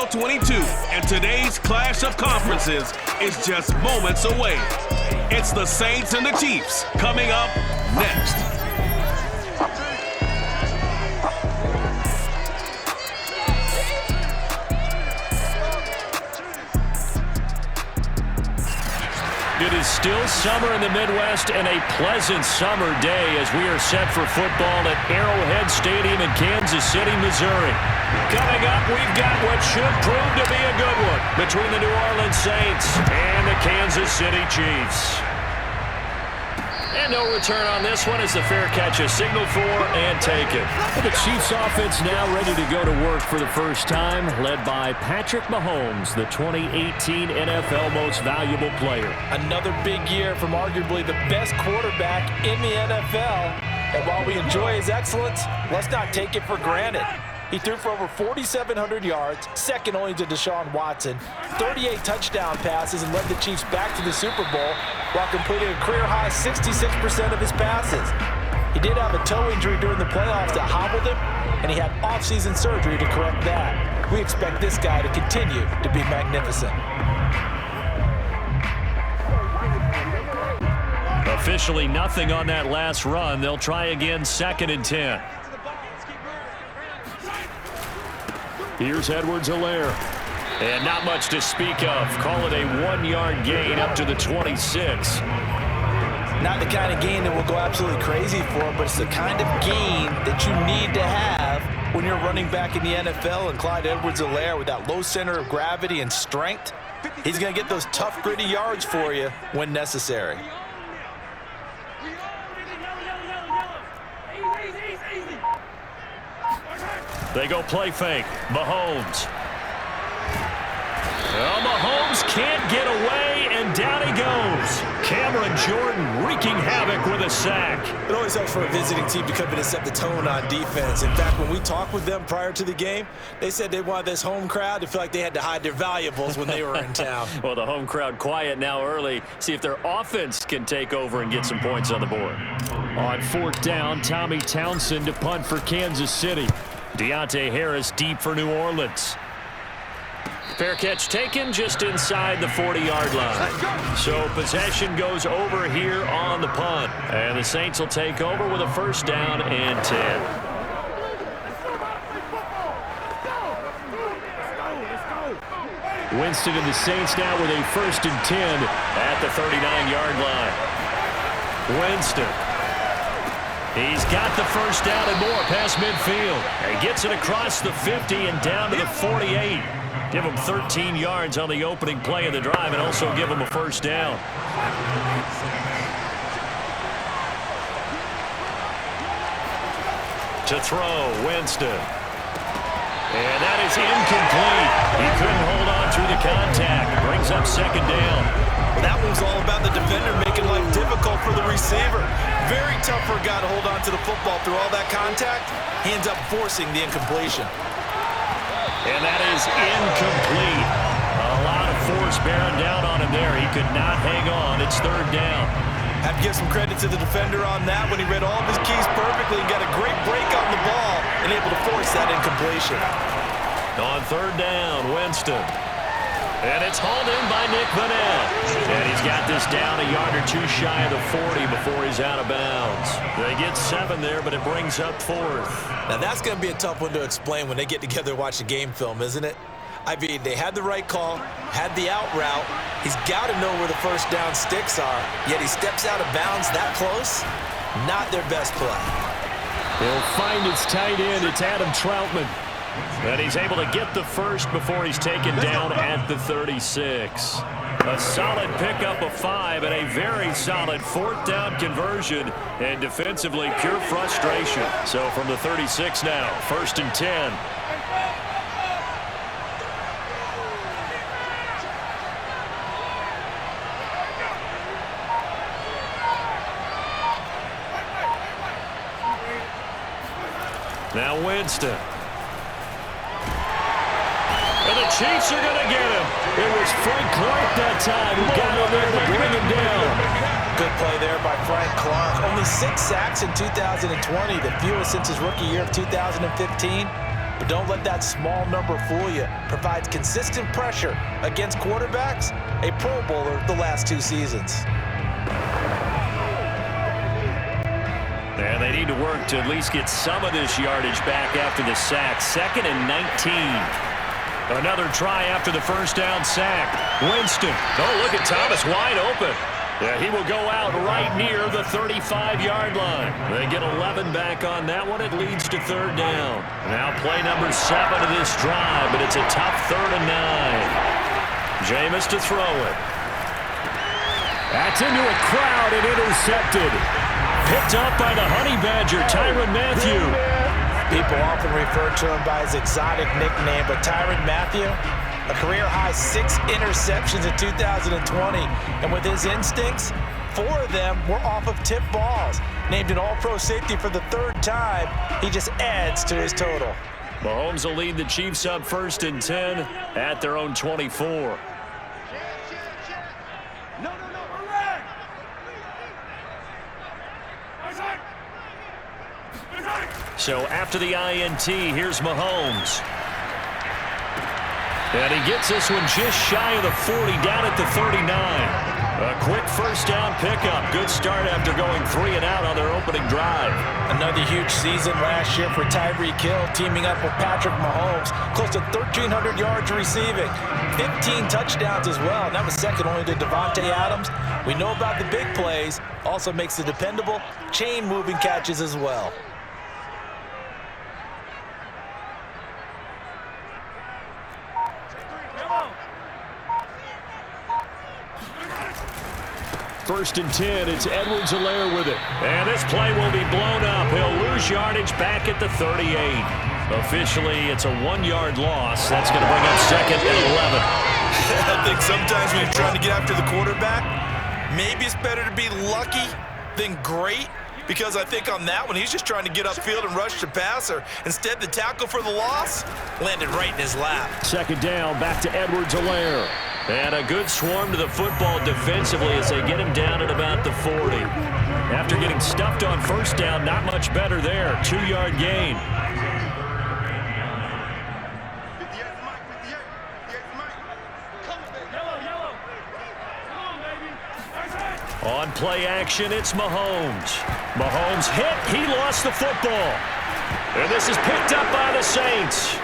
NFL 22, and today's clash of conferences is just moments away. It's the Saints and the Chiefs coming up next. It is still summer in the Midwest and a pleasant summer day as we are set for football at Arrowhead Stadium in Kansas City, Missouri. Coming up, we've got what should prove to be a good one between the New Orleans Saints and the Kansas City Chiefs. And no return on this one as the fair catch is signaled for and taken. The Chiefs offense now ready to go to work for the first time, led by Patrick Mahomes, the 2018 NFL Most Valuable Player. Another big year from arguably the best quarterback in the NFL. And while we enjoy his excellence, let's not take it for granted. He threw for over 4,700 yards, second only to Deshaun Watson, 38 touchdown passes, and led the Chiefs back to the Super Bowl while completing a career-high 66% of his passes. He did have a toe injury during the playoffs that hobbled him, and he had off-season surgery to correct that. We expect this guy to continue to be magnificent. Officially nothing on that last run. They'll try again, 2nd and 10. Here's Edwards-Helaire. And not much to speak of. Call it a 1-yard gain up to the 26. Not the kind of gain that we'll go absolutely crazy for, but it's the kind of gain that you need to have when you're running back in the NFL. And Clyde Edwards-Helaire, with that low center of gravity and strength, he's going to get those tough, gritty yards for you when necessary. They go play fake. Mahomes. Well, Mahomes can't get away, and down he goes. Cameron Jordan wreaking havoc with a sack. It always helps for a visiting team to come in and set the tone on defense. In fact, when we talked with them prior to the game, they said they wanted this home crowd to feel like they had to hide their valuables when they were in town. Well, the home crowd quiet now early. See if their offense can take over and get some points on the board. On 4th down, Tommy Townsend to punt for Kansas City. Deontay Harris deep for New Orleans. Fair catch taken just inside the 40-yard line. So possession goes over here on the punt. And the Saints will take over with a 1st down and 10. Winston and the Saints now with a 1st and 10 at the 39-yard line. Winston. He's got the 1st down and more past midfield. He gets it across the 50 and down to the 48. Give him 13 yards on the opening play of the drive and also give him a 1st down. To throw, Winston. And that is incomplete. He couldn't hold on through the contact. Brings up 2nd down. That one's all about the defender making life difficult for the receiver. Very tough for a guy to hold on to the football through all that contact. He ends up forcing the incompletion. And that is incomplete. A lot of force bearing down on him there. He could not hang on. It's 3rd down. Have to give some credit to the defender on that when he read all of his keys perfectly and got a great break on the ball and able to force that incompletion. On 3rd down, Winston. And it's hauled in by Nick Vanell. And he's got this down a yard or two shy of the 40 before he's out of bounds. They get 7 there, but it brings up 4th. Now that's going to be a tough one to explain when they get together and watch a game film, isn't it? I mean, they had the right call, had the out route. He's got to know where the 1st down sticks are, yet he steps out of bounds that close. Not their best play. He'll find his tight end. It's Adam Troutman. And he's able to get the 1st before he's taken down at the 36. A solid pickup of 5 and a very solid 4th down conversion. And defensively, pure frustration. So from the 36 now, 1st and 10. Now Winston. And the Chiefs are going to get him. It was Frank Clark that time who got him there to bring him down. Good play there by Frank Clark. Only 6 sacks in 2020, the fewest since his rookie year of 2015. But don't let that small number fool you. Provides consistent pressure against quarterbacks, a Pro Bowler the last 2 seasons. And they need to work to at least get some of this yardage back after the sack. 2nd and 19. Another try after the first down sack. Winston. Oh, look at Thomas wide open. Yeah, he will go out right near the 35-yard line. They get 11 back on that one. It leads to 3rd down. Now play number 7 of this drive, but it's a tough 3rd and 9. Jameis to throw it. That's into a crowd and intercepted. Picked up by the Honey Badger, Tyrann Mathieu. People often refer to him by his exotic nickname, but Tyrann Mathieu, a career-high 6 interceptions in 2020. And with his instincts, 4 of them were off of tip balls. Named an All-Pro safety for the 3rd time, he just adds to his total. Mahomes will lead the Chiefs up 1st and 10 at their own 24. So after the INT, here's Mahomes. And he gets this one just shy of the 40, down at the 39. A quick first down pickup. Good start after going 3 and out on their opening drive. Another huge season last year for Tyreek Hill, teaming up with Patrick Mahomes. Close to 1,300 yards receiving. 15 touchdowns as well, and that was second only to Devontae Adams. We know about the big plays. Also makes the dependable chain-moving catches as well. First and 10, it's Edwards-Helaire with it. And this play will be blown up. He'll lose yardage back at the 38. Officially, it's a 1-yard loss. That's going to bring up 2nd and 11. I think sometimes when you're trying to get after the quarterback, maybe it's better to be lucky than great. Because I think on that one, he's just trying to get upfield and rush the passer. Instead, the tackle for the loss landed right in his lap. 2nd down, back to Edwards-Helaire. And a good swarm to the football defensively as they get him down at about the 40. After getting stuffed on 1st down, not much better there. 2-yard gain. On play action, it's Mahomes. Mahomes hit. He lost the football. And this is picked up by the Saints.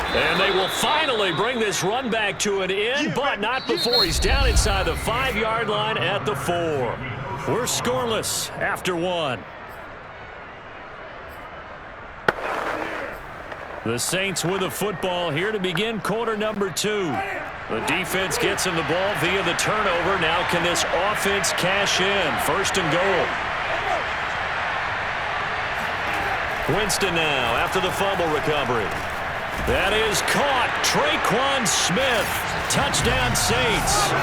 And they will finally bring this run back to an end, but not before he's down inside the 5-yard line at the 4. We're scoreless after 1. The Saints with the football here to begin quarter number 2. The defense gets him the ball via the turnover. Now can this offense cash in? 1st and goal. Winston now after the fumble recovery. That is caught. Traquan Smith. Touchdown Saints.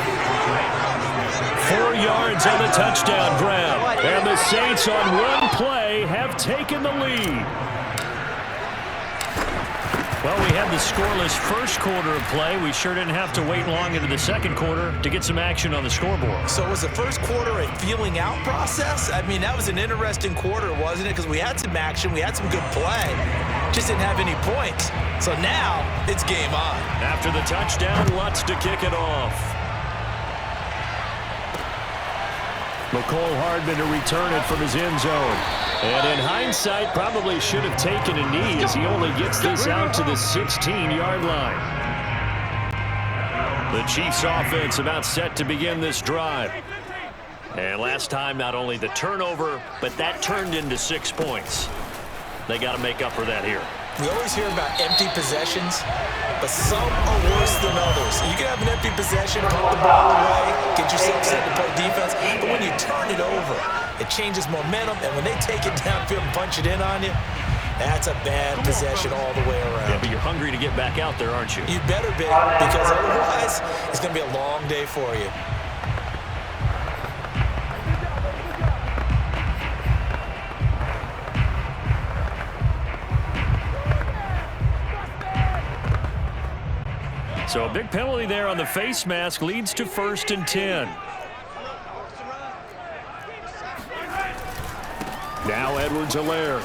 4 yards on the touchdown grab. And the Saints on one play have taken the lead. Well, we had the scoreless first quarter of play. We sure didn't have to wait long into the second quarter to get some action on the scoreboard. So was the first quarter a feeling out process? I mean, that was an interesting quarter, wasn't it? Because we had some action, we had some good play. Just didn't have any points. So now it's game on. After the touchdown, Lutz to kick it off. McCole Hardman to return it from his end zone. And in hindsight, probably should have taken a knee as he only gets this out to the 16-yard line. The Chiefs offense about set to begin this drive. And last time, not only the turnover, but that turned into 6 points. They got to make up for that here. We always hear about empty possessions, but some are worse than others. You can have an empty possession, put the ball away, get yourself set to play defense, but when you turn it over, it changes momentum, and when they take it downfield and punch it in on you, that's a bad possession all the way around. Yeah, but you're hungry to get back out there, aren't you? You better be, because otherwise it's going to be a long day for you. So a big penalty there on the face mask leads to 1st and 10. Now Edwards-Helaire.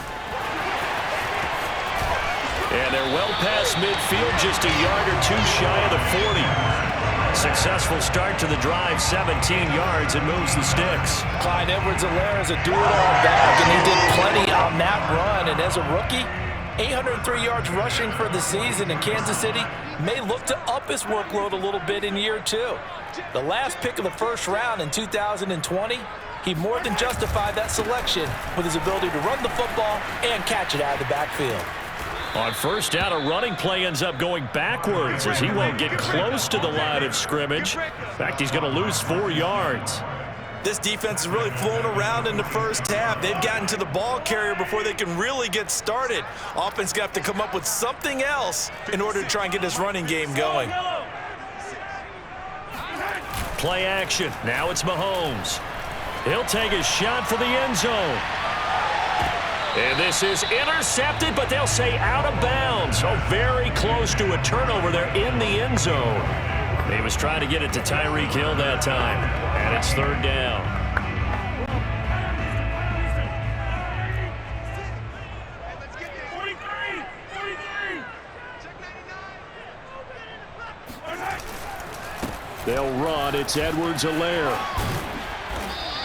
And they're well past midfield, just a yard or two shy of the 40. Successful start to the drive, 17 yards, and moves the sticks. Clyde Edwards-Helaire is a do-it-all back, and he did plenty on that run. And as a rookie, 803 yards rushing for the season, and Kansas City may look to up his workload a little bit in year two. The last pick of the first round in 2020, he more than justified that selection with his ability to run the football and catch it out of the backfield. On first down, a running play ends up going backwards as he won't get close to the line of scrimmage. In fact, he's going to lose 4 yards. This defense has really flown around in the first half. They've gotten to the ball carrier before they can really get started. Offense got to come up with something else in order to try and get this running game going. Play action. Now it's Mahomes. He'll take a shot for the end zone. And this is intercepted, but they'll say out of bounds. So very close to a turnover there in the end zone. He was trying to get it to Tyreek Hill that time. And it's third down. They'll run. It's Edwards-Helaire.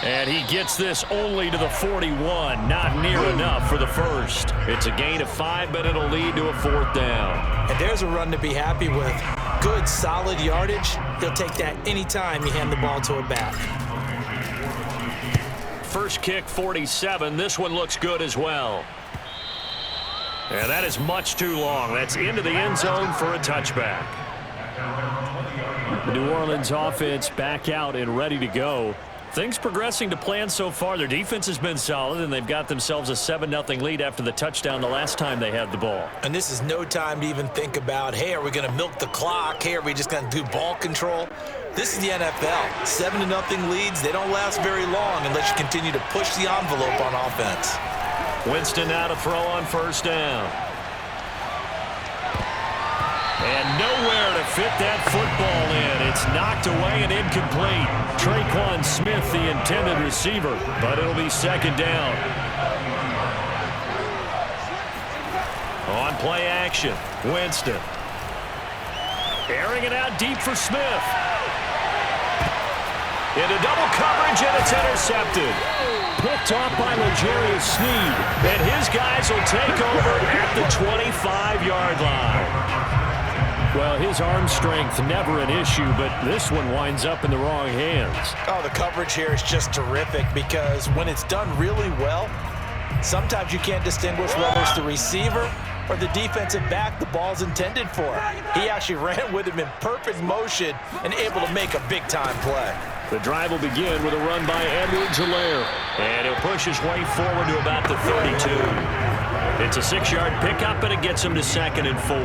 And he gets this only to the 41. Not near enough for the first. It's a gain of 5, but it'll lead to a fourth down. And there's a run to be happy with. Good, solid yardage. He'll take that anytime you hand the ball to a back. First kick, 47. This one looks good as well. And that is much too long. That's into the end zone for a touchback. The New Orleans offense back out and ready to go. Things progressing to plan so far. Their defense has been solid, and they've got themselves a 7-0 lead after the touchdown the last time they had the ball. And this is no time to even think about, hey, are we going to milk the clock? Hey, are we just going to do ball control? This is the NFL. 7-0 leads, they don't last very long unless you continue to push the envelope on offense. Winston now to throw on first down. And nowhere to fit that football in. It's knocked away and incomplete. Traquan Smith, the intended receiver, but it'll be second down. On play action, Winston. Airing it out deep for Smith. Into double coverage, and it's intercepted. Picked off by L'Jarius Sneed. And his guys will take over at the 25-yard line. Well, his arm strength never an issue, but this one winds up in the wrong hands. Oh, the coverage here is just terrific because when it's done really well, sometimes you can't distinguish whether it's the receiver or the defensive back the ball's intended for. He actually ran with him in perfect motion and able to make a big-time play. The drive will begin with a run by Edwards-Helaire. And he'll push his way forward to about the 32. It's a 6-yard pickup, and it gets him to 2nd and 4.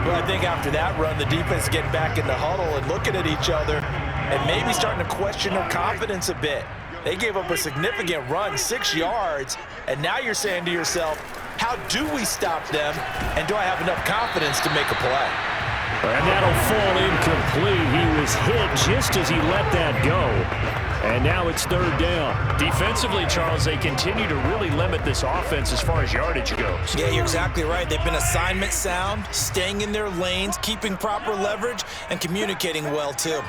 Well, I think after that run, the defense getting back in the huddle and looking at each other and maybe starting to question their confidence a bit. They gave up a significant run, 6 yards, and now you're saying to yourself, how do we stop them, and do I have enough confidence to make a play? And that'll fall incomplete. He was hit just as he let that go. And now it's third down. Defensively, Charles, they continue to really limit this offense as far as yardage goes. Yeah, you're exactly right. They've been assignment sound, staying in their lanes, keeping proper leverage, and communicating well, too.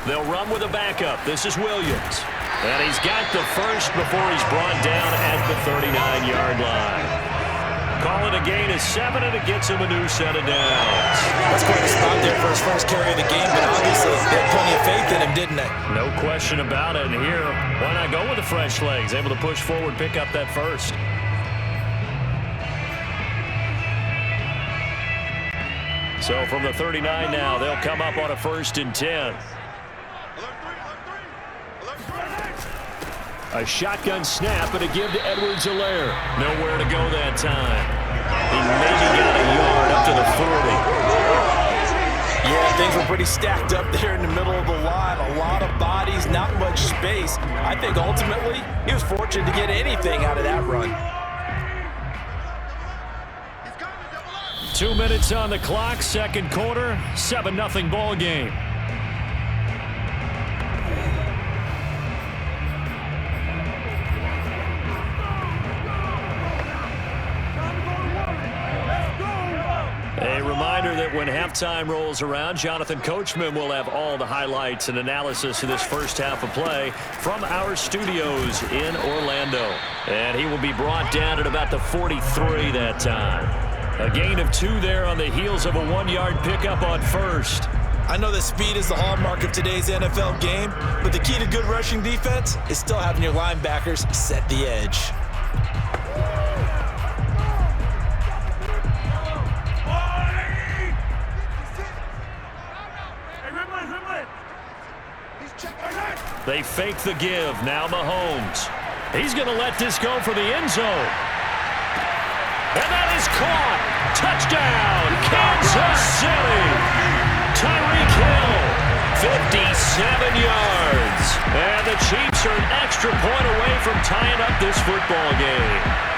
They'll run with a backup. This is Williams. And he's got the first before he's brought down at the 39-yard line. Call it a gain of 7, and it gets him a new set of downs. That's quite a spot there for his first carry of the game, but obviously they had plenty of faith in him, didn't they? No question about it. And here, why not go with the fresh legs? Able to push forward, pick up that first. So from the 39 now, they'll come up on a 1st and 10. A shotgun snap and a give to Edwards-Helaire. Nowhere to go that time. He maybe got a yard up to the 40. Yeah, things were pretty stacked up there in the middle of the line. A lot of bodies, not much space. I think ultimately he was fortunate to get anything out of that run. 2 minutes on the clock, second quarter, 7-0 ball game. reminder that when halftime rolls around, Jonathan Coachman will have all the highlights and analysis of this first half of play from our studios in Orlando. And he will be brought down at about the 43 that time. A gain of 2 there on the heels of a 1-yard pickup on first. I know that speed is the hallmark of today's NFL game, but the key to good rushing defense is still having your linebackers set the edge. They fake the give. Now Mahomes. He's going to let this go for the end zone. And that is caught. Touchdown, Kansas City. Tyreek Hill, 57 yards. And the Chiefs are an extra point away from tying up this football game.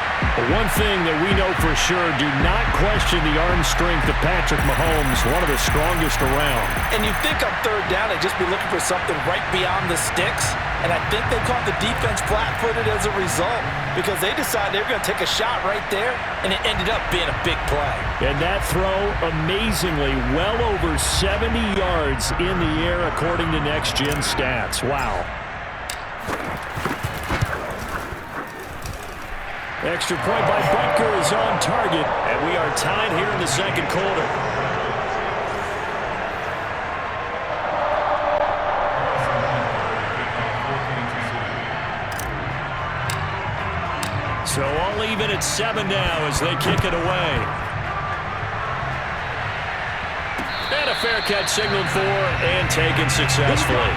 One thing that we know for sure, do not question the arm strength of Patrick Mahomes, one of the strongest around. And you'd think on third down they'd just be looking for something right beyond the sticks. And I think they caught the defense flat-footed as a result because they decided they were going to take a shot right there, and it ended up being a big play. And that throw, amazingly, well over 70 yards in the air according to Next Gen Stats. Wow. Extra point by Butker is on target, and we are tied here in the second quarter. So all even at 7 now as they kick it away. And a fair catch signaled for and taken successfully.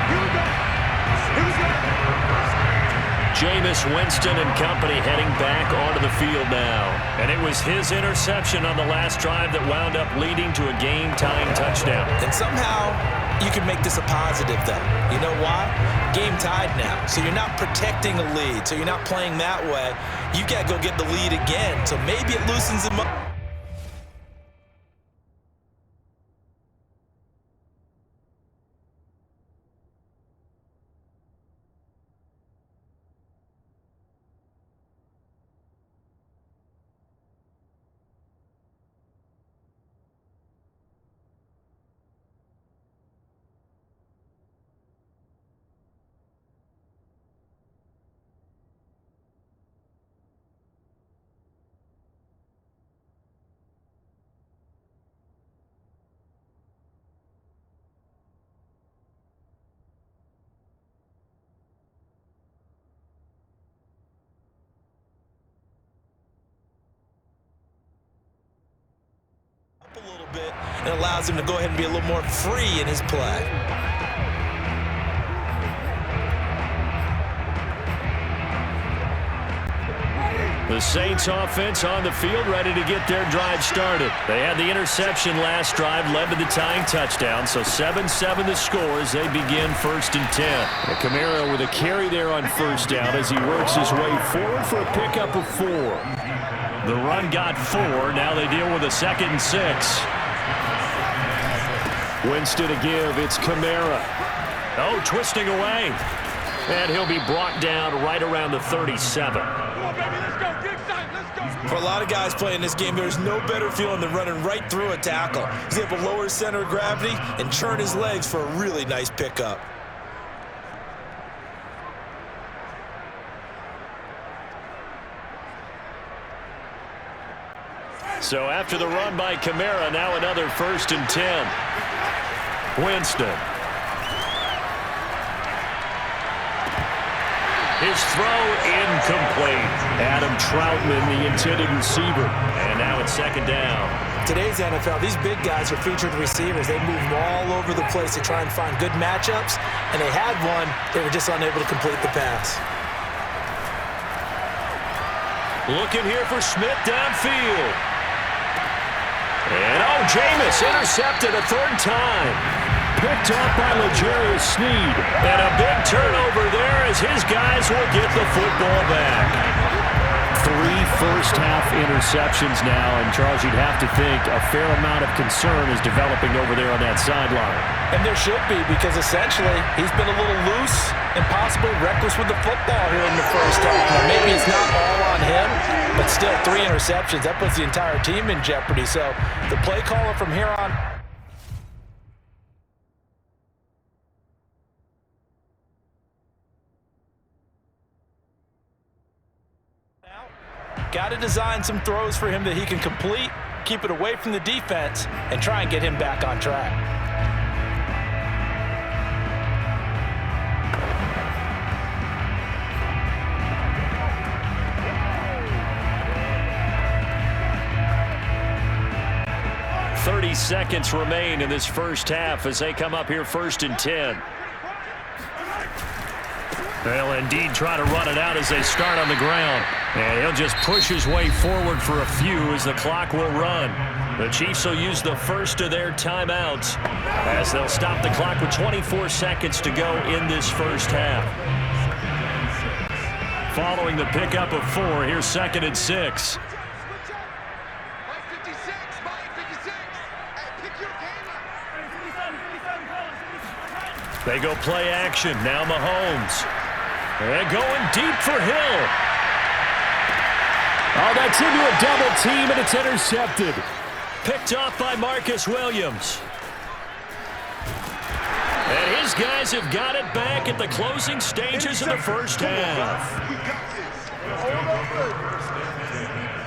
Jameis Winston and company heading back onto the field now. And it was his interception on the last drive that wound up leading to a game-tying touchdown. And somehow you can make this a positive, though. You know why? Game tied now. So you're not protecting a lead. So you're not playing that way. You got to go get the lead again. So maybe it loosens them up. A little bit and allows him to go ahead and be a little more free in his play. The Saints offense on the field ready to get their drive started. They had the interception last drive, led to the tying touchdown, so 7-7 the score as they begin 1st and 10. And Kamara with a carry there on first down as he works his way forward for a pickup of 4. The run got 4. Now they deal with a 2nd and 6. Winston to give. It's Kamara. Oh, twisting away. And he'll be brought down right around the 37. For a lot of guys playing this game, there's no better feeling than running right through a tackle. He's able to lower his center of gravity and turn his legs for a really nice pickup. So after the run by Kamara, now another 1st and 10. Winston. His throw incomplete. Adam Troutman, the intended receiver. And now it's 2nd down. Today's NFL, these big guys are featured receivers. They move them all over the place to try and find good matchups. And they had one. They were just unable to complete the pass. Looking here for Smith downfield. And, oh, Jameis intercepted a 3rd time. Picked up by L'Jarius Sneed. And a big turnover there as his guys will get the football back. 3 first-half interceptions now, and Charles, you'd have to think a fair amount of concern is developing over there on that sideline. And there should be, because essentially he's been a little loose and possibly reckless with the football here in the first half. Now, maybe it's not all on him, but still 3 interceptions. That puts the entire team in jeopardy. So the play caller from here on. Got to design some throws for him that he can complete, keep it away from the defense, and try and get him back on track. "30 seconds remain in this first half as they come up here 1st and 10. They'll indeed try to run it out as they start on the ground. And he'll just push his way forward for a few as the clock will run. The Chiefs will use the first of their timeouts as they'll stop the clock with 24 seconds to go in this first half. Following the pickup of 4, here's 2nd and 6. They go play action. Now Mahomes. They're going deep for Hill. Oh, that's into a double team, and it's intercepted. Picked off by Marcus Williams. And his guys have got it back at the closing stages of the first half.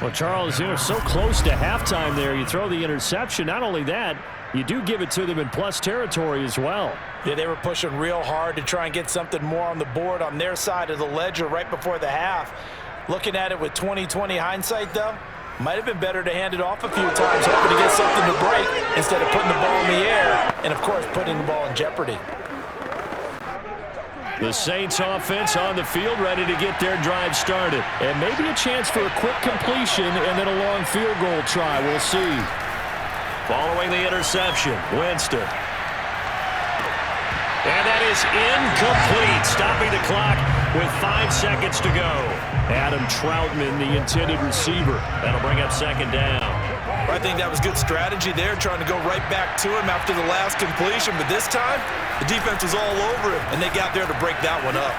Well, Charles, you know, so close to halftime there. You throw the interception. Not only that, you do give it to them in plus territory as well. Yeah, they were pushing real hard to try and get something more on the board on their side of the ledger right before the half. Looking at it with 20/20 hindsight, though, might have been better to hand it off a few times, hoping to get something to break instead of putting the ball in the air and, of course, putting the ball in jeopardy. The Saints offense on the field, ready to get their drive started. And maybe a chance for a quick completion and then a long field goal try. We'll see. Following the interception, Winston. And that is incomplete, stopping the clock with 5 seconds to go. Adam Troutman, the intended receiver. That'll bring up 2nd down. I think that was good strategy there, trying to go right back to him after the last completion. But this time, the defense was all over him, and they got there to break that one up.